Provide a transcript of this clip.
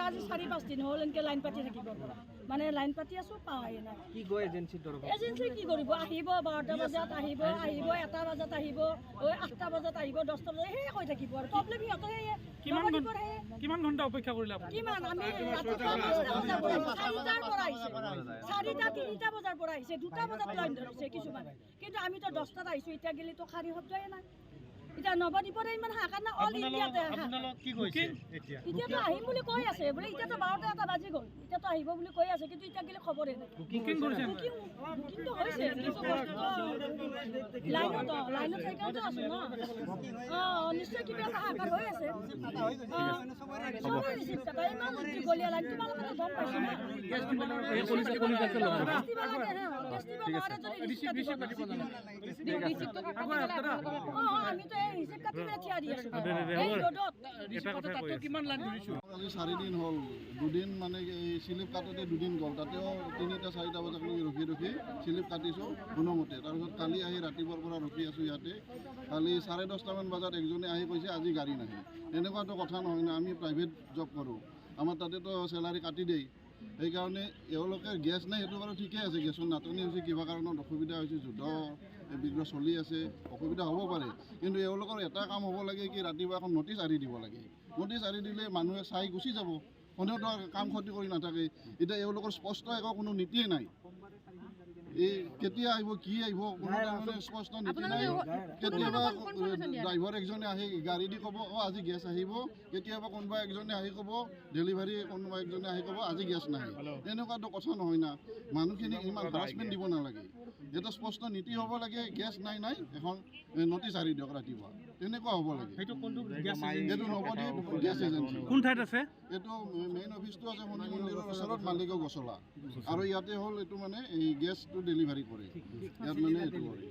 পৰা আজি 4-5 দিন হ'ল এনেকৈ লাইন পাতি থাকিব পৰা মানে লাইন পাতি আছোঁ পাৱাই নাই কি কয় এজেঞ্চিৰ তৰফৰ এজেঞ্চি কি কৰিব আহিব 12টা বজাত আহিব 1টা বজাত আহিব 8টা বজাত আহিব 10টা বজাত সেয়ে কৈ থাকিব আৰু প্ৰব্লেম সিহঁতৰ সেয়ে কিমান ঘণ্টা অপেক্ষা কৰিলে আপুনি কিমান আমি ৰাতিপুৱা 5টা বজাৰ পৰা 4টাৰ পৰা আহিছে 4টা 3টা বজাৰ পৰা আহিছে 2টা বজাত লাইন ধৰিছে কিছুমানে কিন্তু আমিতো 10টাত আহিছোঁ এতিয়া গেলিতো খাৰী শব্দই নাই এতিয়া নৱদ্বীপৰে ইমান হাহাকাৰ না অল ইণ্ডিয়াতে এতিয়াতো আহিম বুলি কৈ আছে বোলে এতিয়াতো 12টা বাজি গ'ল এতিয়াতো আহিব বুলি কৈ আছে কিন্তু এতিয়া গেলে খবৰে নাই বুকিংটো হৈছে কিছু বস্তু লাইনত সেইকাৰণেতো আছোঁ ন নিশ্চয় কিবা এটা হাহাকাৰ হৈ আছে চবৰে ৰিচিভ কাটা ইমান গলীয়া লাইন তোমালোকে গম পাইছো না আমিতো এই ৰিচিভ কাটি থিয়া দি আছোঁ এই ৰ'দত কিমান লাইন ধৰিছোঁ আজি 4 দিন হ'ল 2 দিন মানে এই স্লিপ কাটোতে 2 দিন গ'ল তাতেও 3টা 4টা বজালৈকে ৰখি স্লিপ কাটিছোঁ কোনোমতে তাৰপিছত কালি আহি ৰাতিপুৱাৰ পৰা ৰখি আছোঁ ইয়াতে কালি 10:30মান বজাত একজনে আহি কৈছে আজি গাড়ী নাহে এনেকুৱাতো কথা নহয় না আমি প্ৰাইভেট জব কৰোঁ আমাৰ তাতেতো চেলাৰী কাটি দেই সেইকাৰণে এওঁলোকে গেছ নাই সেইটো বাৰু ঠিকে আছে গেছৰ নাটনি হৈছে কিবা কাৰণত অসুবিধা হৈছে যুদ্ধ বিগ্ৰহ চলি আছে অসুবিধা হ'ব পাৰে কিন্তু এওঁলোকৰ এটা কাম হ'ব লাগে কি ৰাতিপুৱা এখন নটিচ আঁৰি দিব লাগে নটিচ আঁৰি দিলে মানুহে চাই গুচি যাব কোনেওতো কাম ক্ষতি কৰি নাথাকে এতিয়া এওঁলোকৰ স্পষ্ট একো কোনো নীতিয়ে নাই এই কেতিয়া আহিব কি আহিব কোনো ধৰণে স্পষ্ট নীতি নাই কেতিয়াবা ড্ৰাইভাৰ একজনে আহি গাড়ী দি ক'ব আজি গেছ আহিব কেতিয়াবা কোনোবা একজনে আহি ক'ব ডেলিভাৰী কোনোবা একজনে আহি ক'ব আজি গেছ নাহে এনেকুৱাতো কথা নহয় না মানুহখিনিক ইমান হাৰাচমেণ্ট দিব নালাগে এটা স্পষ্ট নীতি হ'ব লাগে গেছ নাই এখন নটিচ আঁৰি দিয়ক ৰাতিপুৱা তেনেকুৱা হ'ব লাগে এইটো নৱদ্বীপ গেছ এজেঞ্চি কোন ঠাইত আছে এইটো মেইন অফিচটো আছে শনি মন্দিৰৰ ওচৰত মালিগাঁও গছলা আৰু ইয়াতে হ'ল এইটো মানে এই গেছটো ডেলিভাৰী কৰে ইয়াত মানে এইটো কৰে